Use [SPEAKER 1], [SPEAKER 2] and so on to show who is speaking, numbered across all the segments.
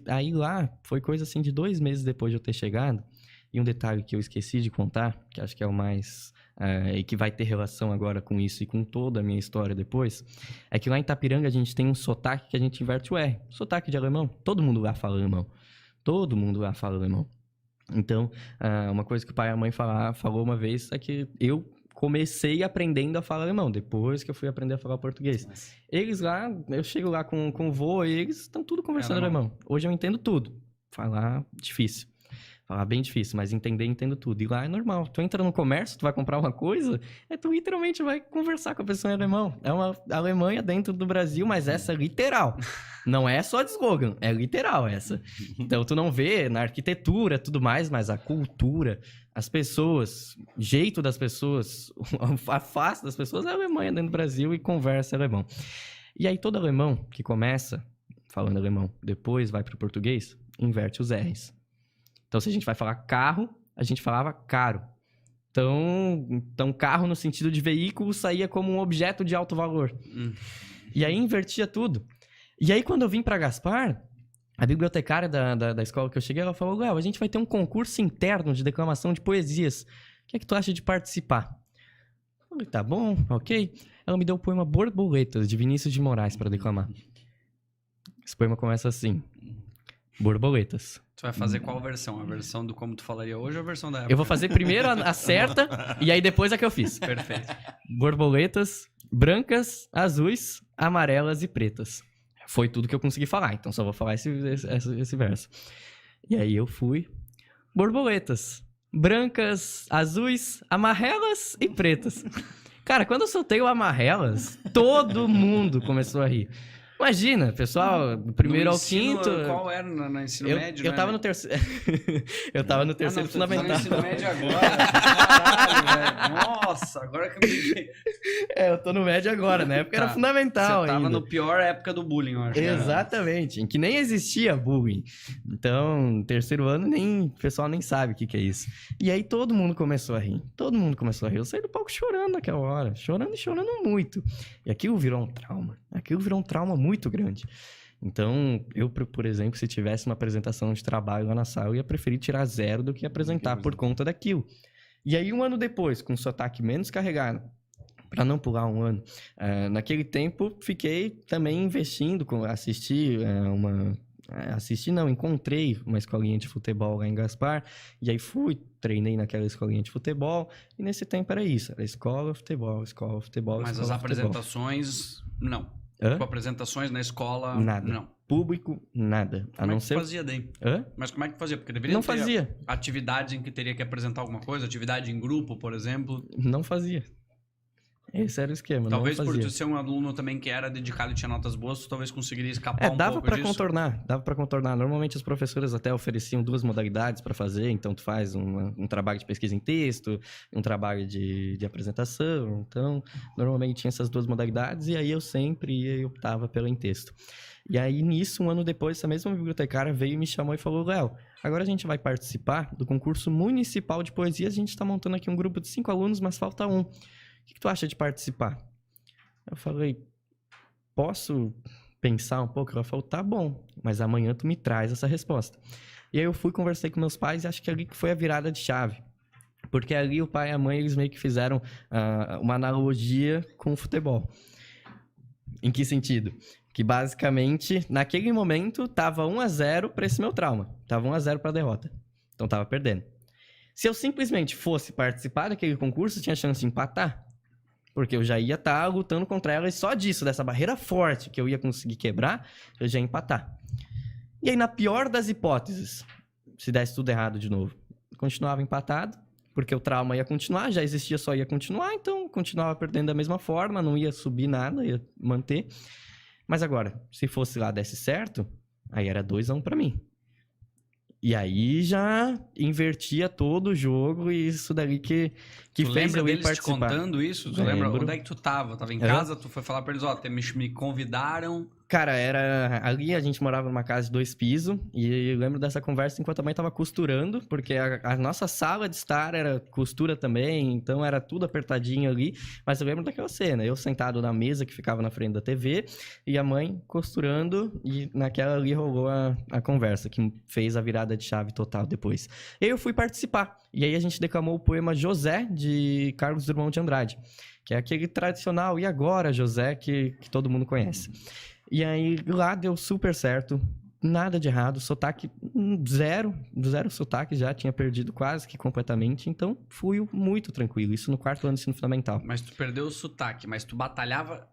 [SPEAKER 1] Aí lá, foi coisa assim de 2 meses depois de eu ter chegado. E um detalhe que eu esqueci de contar, que acho que é o mais... e que vai ter relação agora com isso e com toda a minha história depois, é que lá em Itapiranga a gente tem um sotaque que a gente inverte o R. Sotaque de alemão. Todo mundo lá fala alemão. Todo mundo lá fala alemão. Então, uma coisa que o pai e a mãe falou uma vez é que eu comecei aprendendo a falar alemão, depois que eu fui aprender a falar português.
[SPEAKER 2] Nossa.
[SPEAKER 1] Eles lá, eu chego lá com o vô, eles estão tudo conversando alemão. Hoje eu entendo tudo. Falar, difícil. Falar bem difícil, mas entendo tudo. E lá é normal. Tu entra no comércio, tu vai comprar uma coisa, tu literalmente vai conversar com a pessoa em alemão. É uma Alemanha dentro do Brasil, mas essa é literal. Não é só de slogan, é literal essa. Então tu não vê na arquitetura tudo mais, mas a cultura, as pessoas, o jeito das pessoas, a face das pessoas é Alemanha dentro do Brasil e conversa alemão. E aí todo alemão que começa falando alemão, depois vai para o português, inverte os R's. Então, se a gente vai falar carro, a gente falava caro. Então carro no sentido de veículo saía como um objeto de alto valor. E aí invertia tudo. E aí, quando eu vim para Gaspar, a bibliotecária da escola que eu cheguei, ela falou, Léo, a gente vai ter um concurso interno de declamação de poesias. O que é que tu acha de participar? Eu falei, tá bom, ok. Ela me deu o poema Borboletas, de Vinícius de Moraes, para declamar. Esse poema começa assim. Borboletas.
[SPEAKER 2] Tu vai fazer qual versão? A versão do como tu falaria hoje ou a versão da época?
[SPEAKER 1] Eu vou fazer primeiro a certa e aí depois a que eu fiz.
[SPEAKER 2] Perfeito.
[SPEAKER 1] Borboletas brancas, azuis, amarelas e pretas. Foi tudo que eu consegui falar, então só vou falar esse verso. E aí eu fui. Borboletas brancas, azuis, amarelas e pretas. Cara, quando eu soltei o amarelas, todo mundo começou a rir. Imagina, pessoal, do primeiro ao quinto...
[SPEAKER 2] Qual era no ensino médio?
[SPEAKER 1] Eu tava no terceiro... eu tava no terceiro fundamental.
[SPEAKER 2] Eu tava no ensino médio agora. Caralho, velho. Nossa, agora que eu me liguei.
[SPEAKER 1] Eu tô no médio agora, na época era fundamental.
[SPEAKER 2] Você tava
[SPEAKER 1] ainda.
[SPEAKER 2] no pior época do bullying, eu acho.
[SPEAKER 1] Exatamente, em que nem existia bullying. Então, terceiro ano, o pessoal nem sabe o que é isso. E aí todo mundo começou a rir. Todo mundo começou a rir. Eu saí do palco chorando naquela hora. Chorando e chorando muito. E aquilo virou um trauma. Aquilo virou um trauma muito grande. Então, eu, por exemplo, se tivesse uma apresentação de trabalho lá na sala, eu ia preferir tirar 0 do que apresentar por conta daquilo. E aí, um ano depois, com o sotaque menos carregado, para não pular um ano, naquele tempo, fiquei também investindo, encontrei uma escolinha de futebol lá em Gaspar, e aí treinei naquela escolinha de futebol, e nesse tempo era isso, era escola, futebol.
[SPEAKER 2] Mas as apresentações, não.
[SPEAKER 1] Hã?
[SPEAKER 2] Tipo, apresentações na escola,
[SPEAKER 1] nada.
[SPEAKER 2] Não.
[SPEAKER 1] Público, nada.
[SPEAKER 2] Como é que fazia daí?
[SPEAKER 1] Hã?
[SPEAKER 2] Mas como é que fazia? Porque deveria
[SPEAKER 1] Não
[SPEAKER 2] ter
[SPEAKER 1] fazia.
[SPEAKER 2] atividades em que teria que apresentar alguma coisa, atividade em grupo, por exemplo.
[SPEAKER 1] Não fazia. Esse era o esquema,
[SPEAKER 2] Talvez
[SPEAKER 1] não
[SPEAKER 2] por
[SPEAKER 1] fazia.
[SPEAKER 2] tu ser um aluno também que era dedicado e tinha notas boas, tu talvez conseguiria escapar um
[SPEAKER 1] dava
[SPEAKER 2] pouco
[SPEAKER 1] pra
[SPEAKER 2] disso.
[SPEAKER 1] dava pra contornar. Normalmente os professores até ofereciam 2 modalidades para fazer, então tu faz um trabalho de pesquisa em texto, um trabalho de apresentação, então normalmente tinha essas 2 modalidades e aí eu sempre ia e optava pelo em texto. E aí nisso, um ano depois, essa mesma bibliotecária veio e me chamou e falou, Léo, agora a gente vai participar do concurso municipal de poesia, a gente tá montando aqui um grupo de 5 alunos, mas falta um. O que tu acha de participar? Eu falei, posso pensar um pouco? Ela falou, tá bom, mas amanhã tu me traz essa resposta. E aí eu fui, conversei com meus pais e acho que ali que foi a virada de chave. Porque ali o pai e a mãe, eles meio que fizeram uma analogia com o futebol. Em que sentido? Que basicamente, naquele momento, tava 1-0 para esse meu trauma. Tava 1-0 para a derrota. Então tava perdendo. Se eu simplesmente fosse participar daquele concurso, tinha chance de empatar. Porque eu já ia estar lutando contra ela e só disso, dessa barreira forte que eu ia conseguir quebrar, eu já ia empatar. E aí, na pior das hipóteses, se desse tudo errado de novo, continuava empatado, porque o trauma ia continuar, já existia, só ia continuar, então continuava perdendo da mesma forma, não ia subir nada, ia manter. Mas agora, se fosse lá, desse certo, aí era 2-1 pra mim. E aí já invertia todo o jogo e isso daí que fez eu ir participar.
[SPEAKER 2] Tu contando isso? Tu lembra onde é que tu tava? Tava em casa, tu foi falar pra eles, me convidaram...
[SPEAKER 1] Cara, ali a gente morava numa casa de 2 pisos, e eu lembro dessa conversa enquanto a mãe tava costurando, porque a nossa sala de estar era costura também, então era tudo apertadinho ali, mas eu lembro daquela cena, eu sentado na mesa que ficava na frente da TV, e a mãe costurando, e naquela ali rolou a conversa, que fez a virada de chave total depois. E aí eu fui participar, e aí a gente declamou o poema José, de Carlos Drummond de Andrade, que é aquele tradicional "E agora, José", que todo mundo conhece. E aí, lá deu super certo, nada de errado, sotaque zero sotaque, já tinha perdido quase que completamente, então fui muito tranquilo, isso no 4º ano de ensino fundamental.
[SPEAKER 2] Mas tu perdeu o sotaque, mas tu batalhava...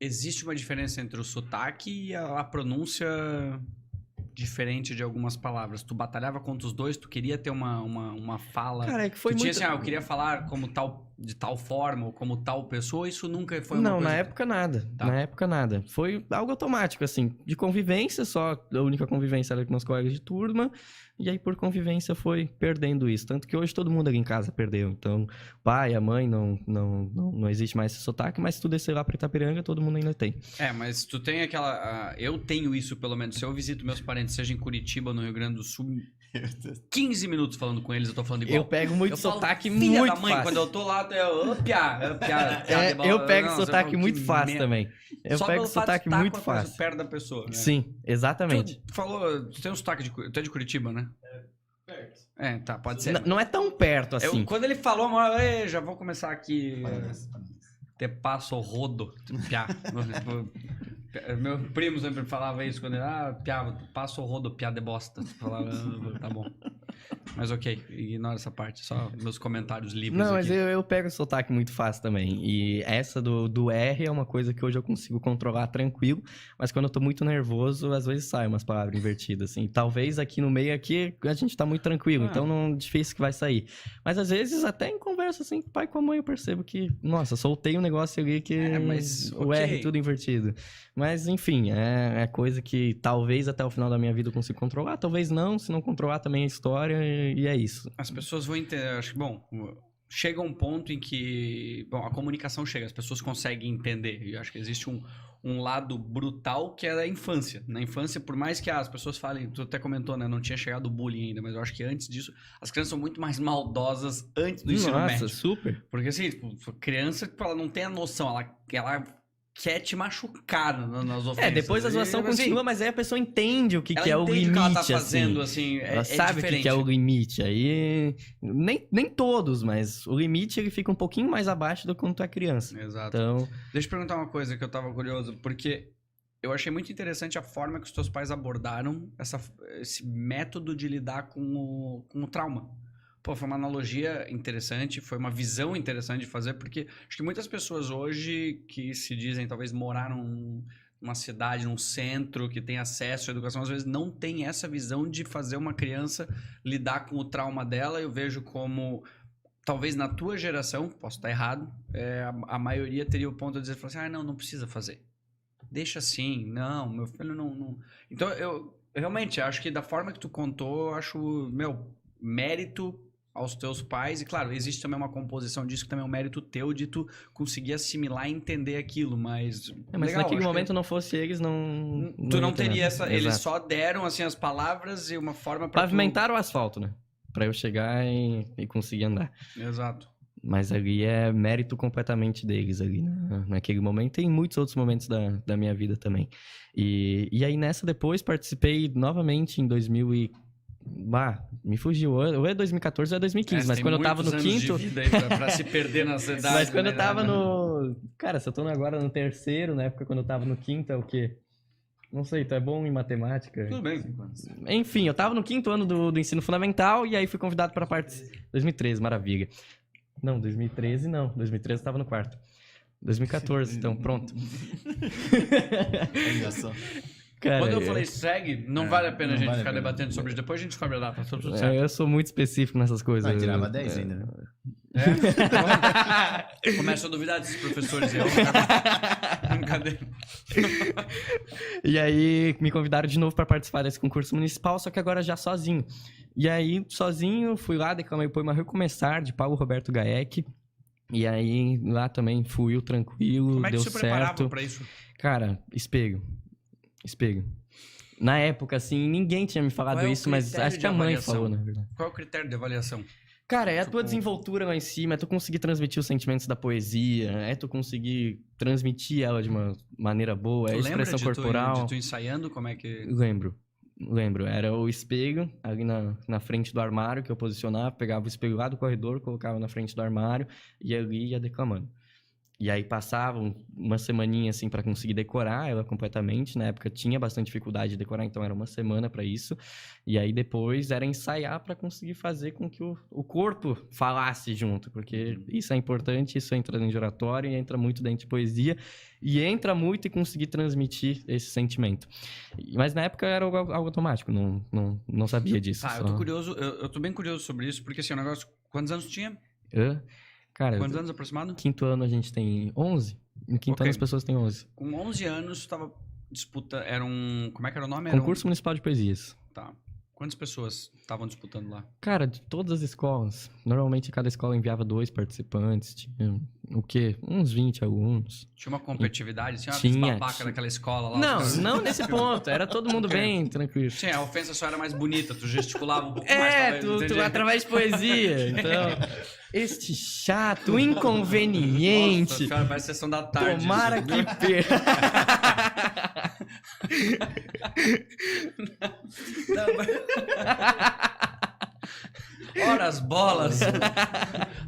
[SPEAKER 2] Existe uma diferença entre o sotaque e a pronúncia diferente de algumas palavras. Tu batalhava contra os dois, tu queria ter uma fala...
[SPEAKER 1] Cara, é que foi
[SPEAKER 2] tu
[SPEAKER 1] muito...
[SPEAKER 2] tinha assim, eu queria falar como tal, de tal forma, ou como tal pessoa, isso nunca foi uma
[SPEAKER 1] Não,
[SPEAKER 2] coisa...
[SPEAKER 1] na época nada.
[SPEAKER 2] Tá.
[SPEAKER 1] Na época nada. Foi algo automático, assim, de convivência só. A única convivência era com meus colegas de turma. E aí, por convivência, foi perdendo isso. Tanto que hoje todo mundo ali em casa perdeu. Então, o pai, a mãe, não existe mais esse sotaque. Mas se tu descer lá pra Itapiranga, todo mundo ainda tem.
[SPEAKER 2] Mas tu tem aquela... eu tenho isso, pelo menos. Se eu visito meus parentes, seja em Curitiba ou no Rio Grande do Sul... 15 minutos falando com eles, eu tô falando igual.
[SPEAKER 1] Eu pego muito
[SPEAKER 2] eu falo,
[SPEAKER 1] sotaque
[SPEAKER 2] filha
[SPEAKER 1] muito
[SPEAKER 2] da mãe,
[SPEAKER 1] fácil.
[SPEAKER 2] quando eu tô lá, piá,
[SPEAKER 1] Eu pego sotaque
[SPEAKER 2] falo,
[SPEAKER 1] muito
[SPEAKER 2] que
[SPEAKER 1] fácil
[SPEAKER 2] merda.
[SPEAKER 1] também. Eu
[SPEAKER 2] Só
[SPEAKER 1] pego
[SPEAKER 2] pelo fato de
[SPEAKER 1] sotaque
[SPEAKER 2] estar
[SPEAKER 1] muito
[SPEAKER 2] com a coisa
[SPEAKER 1] fácil.
[SPEAKER 2] perto da pessoa, né?
[SPEAKER 1] Sim, exatamente.
[SPEAKER 2] Tu falou, tu tem um sotaque tu é de Curitiba, né? Tá, pode ser.
[SPEAKER 1] Não é tão perto assim.
[SPEAKER 2] Quando ele falou, já vou começar aqui. Te passo o rodo, piá. Meu primo sempre falava isso quando ele, piá, passo o rodo, piá de bosta. Eu falava, tá bom. Mas ok, ignora essa parte, só meus comentários livres.
[SPEAKER 1] Não, mas
[SPEAKER 2] aqui.
[SPEAKER 1] eu pego sotaque muito fácil também. E essa do R é uma coisa que hoje eu consigo controlar tranquilo, mas quando eu tô muito nervoso, às vezes sai umas palavras invertidas, assim. Talvez aqui no meio aqui a gente tá muito tranquilo, então não é difícil que vai sair. Mas às vezes, até em conversa assim com o pai e com a mãe, eu percebo que, nossa, soltei um negócio ali que
[SPEAKER 2] mas,
[SPEAKER 1] o R tudo invertido. Mas, enfim, é coisa que talvez até o final da minha vida eu consiga controlar, talvez não, se não controlar também é história e é isso.
[SPEAKER 2] As pessoas vão entender, acho que, chega um ponto em que, a comunicação chega, as pessoas conseguem entender, e eu acho que existe um lado brutal que é da infância. Na infância, por mais que as pessoas falem, tu até comentou, né, não tinha chegado o bullying ainda, mas eu acho que antes disso, as crianças são muito mais maldosas antes do ensino médio.
[SPEAKER 1] Nossa, super.
[SPEAKER 2] Porque assim, criança, ela não tem a noção, ela quer te machucar nas ofensas.
[SPEAKER 1] Depois a zoação continua, mas aí a pessoa entende o que é o limite,
[SPEAKER 2] o que ela tá fazendo, assim,
[SPEAKER 1] ela sabe o que é o limite. Aí, nem todos, mas o limite ele fica um pouquinho mais abaixo do quando tu é criança.
[SPEAKER 2] Exato.
[SPEAKER 1] Então...
[SPEAKER 2] Deixa eu perguntar uma coisa que eu tava curioso, porque eu achei muito interessante a forma que os teus pais abordaram esse método de lidar com o trauma. Pô, foi uma analogia interessante, foi uma visão interessante de fazer, porque acho que muitas pessoas hoje que se dizem talvez morar numa cidade, num centro, que tem acesso à educação, às vezes não tem essa visão de fazer uma criança lidar com o trauma dela. Eu vejo como, talvez na tua geração, posso estar errado, a maioria teria o ponto de dizer assim, não precisa fazer. Deixa assim, não, meu filho não... Então, eu realmente acho que da forma que tu contou, eu acho, mérito aos teus pais, e claro, existe também uma composição disso que também é um mérito teu de tu conseguir assimilar e entender aquilo, mas...
[SPEAKER 1] mas se naquele momento não fosse eles, não...
[SPEAKER 2] Tu não teria essa...
[SPEAKER 1] Exato.
[SPEAKER 2] Eles só deram, assim, as palavras e uma forma pra
[SPEAKER 1] pavimentar o asfalto, né? Pra eu chegar e conseguir andar.
[SPEAKER 2] Exato.
[SPEAKER 1] Mas ali é mérito completamente deles ali, né? Naquele momento. Tem muitos outros momentos da minha vida também. E aí nessa depois participei novamente em 2000 me fugiu. Ou é 2014 ou é 2015. Mas quando eu tava no quinto...
[SPEAKER 2] De vida aí pra se perder nas idades.
[SPEAKER 1] Mas quando eu tava no... Cara, se eu tô agora no terceiro, na época quando eu tava no quinto, é o quê? Não sei, tu é bom em matemática?
[SPEAKER 2] Tudo bem.
[SPEAKER 1] Enfim, eu tava no quinto ano do ensino fundamental e aí fui convidado para participar... 2013, maravilha. Não, 2013 não. 2013 eu tava no quarto. 2014, então, pronto.
[SPEAKER 3] Olha só.
[SPEAKER 1] Cara,
[SPEAKER 2] quando eu falei segue, não vale a pena a gente ficar debatendo sobre isso. Depois a gente descobre a data, tá tudo certo.
[SPEAKER 1] Eu sou muito específico nessas coisas.
[SPEAKER 3] Não, tirava 10 ainda, né?
[SPEAKER 2] Começo a duvidar desses professores aí. Brincadeira.
[SPEAKER 1] E aí me convidaram de novo para participar desse concurso municipal, só que agora já sozinho. E aí, sozinho, fui lá, declamei o poema Recomeçar, de Paulo Roberto Gaec. E aí, lá também fluiu tranquilo,
[SPEAKER 2] Como é que
[SPEAKER 1] deu
[SPEAKER 2] você preparava
[SPEAKER 1] certo.
[SPEAKER 2] pra isso?
[SPEAKER 1] Cara, espelho. Na época, assim, ninguém tinha me falado
[SPEAKER 2] Qual é o
[SPEAKER 1] isso, mas
[SPEAKER 2] critério
[SPEAKER 1] acho
[SPEAKER 2] de
[SPEAKER 1] que a mãe
[SPEAKER 2] avaliação?
[SPEAKER 1] falou, na verdade.
[SPEAKER 2] Qual é o critério de avaliação?
[SPEAKER 1] Cara, é a
[SPEAKER 2] Tipo-
[SPEAKER 1] tua desenvoltura lá em cima, é tu conseguir transmitir os sentimentos da poesia, é tu conseguir transmitir ela de uma maneira boa, é a
[SPEAKER 2] Tu lembra
[SPEAKER 1] expressão
[SPEAKER 2] de
[SPEAKER 1] corporal.
[SPEAKER 2] tu ensaiando como é que...
[SPEAKER 1] Lembro. Era o espelho ali na frente do armário que eu posicionava, pegava o espelho lá do corredor, colocava na frente do armário e ali ia declamando. E aí passava uma semaninha assim para conseguir decorar ela completamente. Na época tinha bastante dificuldade de decorar, então era uma semana para isso. E aí depois era ensaiar para conseguir fazer com que o corpo falasse junto, porque isso é importante, isso entra dentro de oratório, entra muito dentro de poesia e entra muito em conseguir transmitir esse sentimento. Mas na época era algo automático, não sabia disso.
[SPEAKER 2] Tá, eu tô curioso, eu tô bem curioso sobre isso, porque assim, o negócio... Quantos anos tu tinha?
[SPEAKER 1] Cara,
[SPEAKER 2] Quantos anos aproximado?
[SPEAKER 1] quinto ano a gente tem 11. No quinto
[SPEAKER 2] Ok.
[SPEAKER 1] ano as pessoas têm 11.
[SPEAKER 2] Com 11 anos, tu tava disputa... Era um... Como é que era o nome?
[SPEAKER 1] Concurso Municipal de Poesias.
[SPEAKER 2] Tá. Quantas pessoas estavam disputando lá?
[SPEAKER 1] Cara, de todas as escolas. Normalmente cada escola enviava 2 participantes. Tinha o quê? Uns 20 alunos.
[SPEAKER 2] Tinha uma competitividade? Tinha uma
[SPEAKER 1] Tinha.
[SPEAKER 2] babaca daquela escola lá?
[SPEAKER 1] Não,
[SPEAKER 2] os caras-
[SPEAKER 1] não nesse ponto. Era todo mundo
[SPEAKER 2] Ok.
[SPEAKER 1] bem, tranquilo.
[SPEAKER 2] Sim, a ofensa só era mais bonita, tu gesticulava um pouco mais. talvez,
[SPEAKER 1] Tu
[SPEAKER 2] entendi.
[SPEAKER 1] através de poesia. Então, este chato,
[SPEAKER 2] Nossa
[SPEAKER 1] inconveniente.
[SPEAKER 2] senhora, vai sessão da tarde.
[SPEAKER 1] Tomara
[SPEAKER 2] isso,
[SPEAKER 1] que
[SPEAKER 2] viu?
[SPEAKER 1] perca.
[SPEAKER 2] Não, mas- Ora as bolas.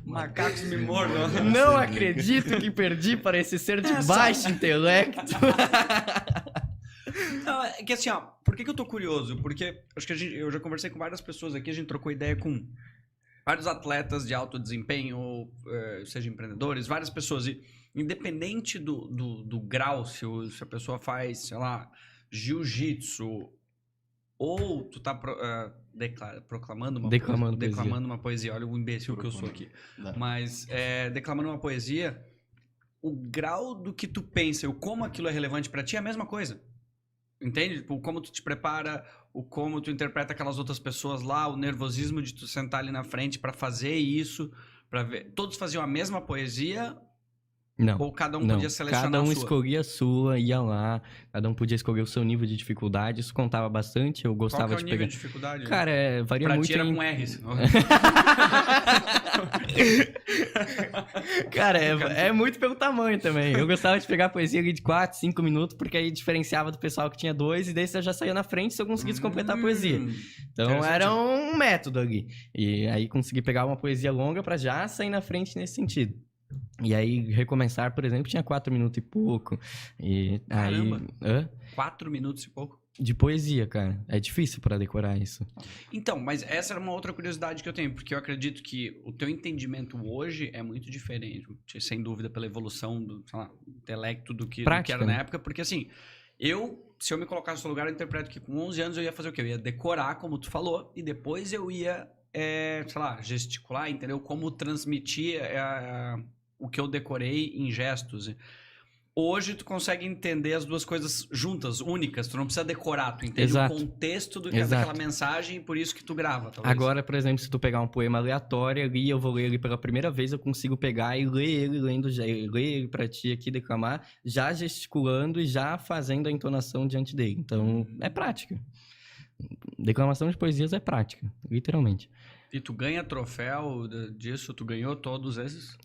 [SPEAKER 2] Macacos me mordam.
[SPEAKER 1] Não acredito que perdi para esse ser de baixo intelecto.
[SPEAKER 2] Não, é que assim, ó, por que eu tô curioso? Porque acho que eu já conversei com várias pessoas aqui, a gente trocou ideia com vários atletas de alto desempenho, seja empreendedores, várias pessoas. E independente do grau, se a pessoa faz, sei lá, jiu-jitsu, ou tu tá proclamando uma
[SPEAKER 1] Declamando
[SPEAKER 2] uma poesia. Olha o imbecil que eu sou aqui. Mas declamando uma poesia, o grau do que tu pensa e o como aquilo é relevante pra ti é a mesma coisa. Entende? Tipo, o como tu te prepara, o como tu interpreta aquelas outras pessoas lá, o nervosismo de tu sentar ali na frente pra fazer isso, para ver. Todos faziam a mesma poesia
[SPEAKER 1] Não.
[SPEAKER 2] ou cada um
[SPEAKER 1] Não,
[SPEAKER 2] podia selecionar
[SPEAKER 1] cada um
[SPEAKER 2] a sua?
[SPEAKER 1] escolhia a sua, ia lá, cada um podia escolher o seu nível de dificuldade, isso contava bastante, eu
[SPEAKER 2] Qual
[SPEAKER 1] gostava
[SPEAKER 2] que é o
[SPEAKER 1] de
[SPEAKER 2] nível
[SPEAKER 1] pegar.
[SPEAKER 2] de dificuldade?
[SPEAKER 1] Cara, varia
[SPEAKER 2] pra
[SPEAKER 1] muito
[SPEAKER 2] ti era
[SPEAKER 1] em...
[SPEAKER 2] com R. senão-
[SPEAKER 1] Cara, é muito pelo tamanho também. Eu gostava de pegar poesia ali de 4, 5 minutos, porque aí diferenciava do pessoal que tinha 2, e daí você já saía na frente se eu conseguisse completar a poesia. Então
[SPEAKER 2] Interessante.
[SPEAKER 1] era um método ali. E aí consegui pegar uma poesia longa pra já sair na frente nesse sentido. E aí, recomeçar, por exemplo, tinha 4 minutos e pouco. E
[SPEAKER 2] Caramba.
[SPEAKER 1] aí.
[SPEAKER 2] 4 minutos e pouco.
[SPEAKER 1] De poesia, cara. É difícil pra decorar isso.
[SPEAKER 2] Então, mas essa era uma outra curiosidade que eu tenho, porque eu acredito que o teu entendimento hoje é muito diferente, sem dúvida, pela evolução do, sei lá, intelecto do que
[SPEAKER 1] Prática,
[SPEAKER 2] era na
[SPEAKER 1] né?
[SPEAKER 2] época, porque assim, se eu me colocasse no seu lugar, eu interpreto que com 11 anos eu ia fazer o quê? Eu ia decorar, como tu falou, e depois eu ia, sei lá, gesticular, entendeu? Como transmitir o que eu decorei em gestos. Hoje tu consegue entender as duas coisas juntas, únicas. Tu não precisa decorar, tu entende
[SPEAKER 1] Exato.
[SPEAKER 2] o contexto
[SPEAKER 1] Exato.
[SPEAKER 2] daquela mensagem e por isso que tu grava, talvez.
[SPEAKER 1] Agora, por exemplo, se tu pegar um poema aleatório ali, eu vou ler ele pela primeira vez, eu consigo pegar e ler ele, ler ele pra ti aqui, declamar, já gesticulando e já fazendo a entonação diante dele. Então, é prática. Declamação de poesias é prática, literalmente.
[SPEAKER 2] E tu ganha troféu disso? Tu ganhou todos esses?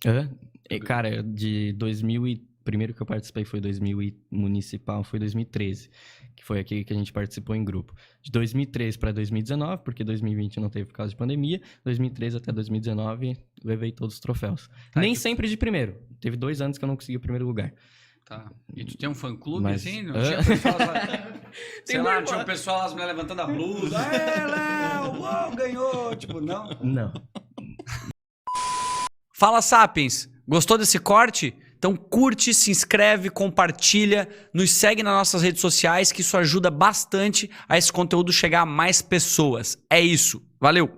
[SPEAKER 1] Cara, de 2000 primeiro que eu participei foi 2000 e municipal, foi 2013, que foi aquele que a gente participou em grupo. De 2013 para 2019, porque 2020 não teve por causa de pandemia, 2013 até 2019 levei todos os troféus.
[SPEAKER 2] Tá,
[SPEAKER 1] Nem sempre de primeiro. Teve 2 anos que eu não consegui o primeiro lugar.
[SPEAKER 2] Tá. E tu tem um fã-clube,
[SPEAKER 1] Mas-
[SPEAKER 2] assim? Não tinha pessoal lá... Sei lá,
[SPEAKER 1] vergonha.
[SPEAKER 2] tinha um pessoal lá, as mulheres levantando a blusa. Léo, uau, ganhou! Tipo, não.
[SPEAKER 1] Não.
[SPEAKER 2] Fala, Sapiens! Gostou desse corte? Então curte, se inscreve, compartilha, nos segue nas nossas redes sociais, que isso ajuda bastante a esse conteúdo chegar a mais pessoas. É isso. Valeu!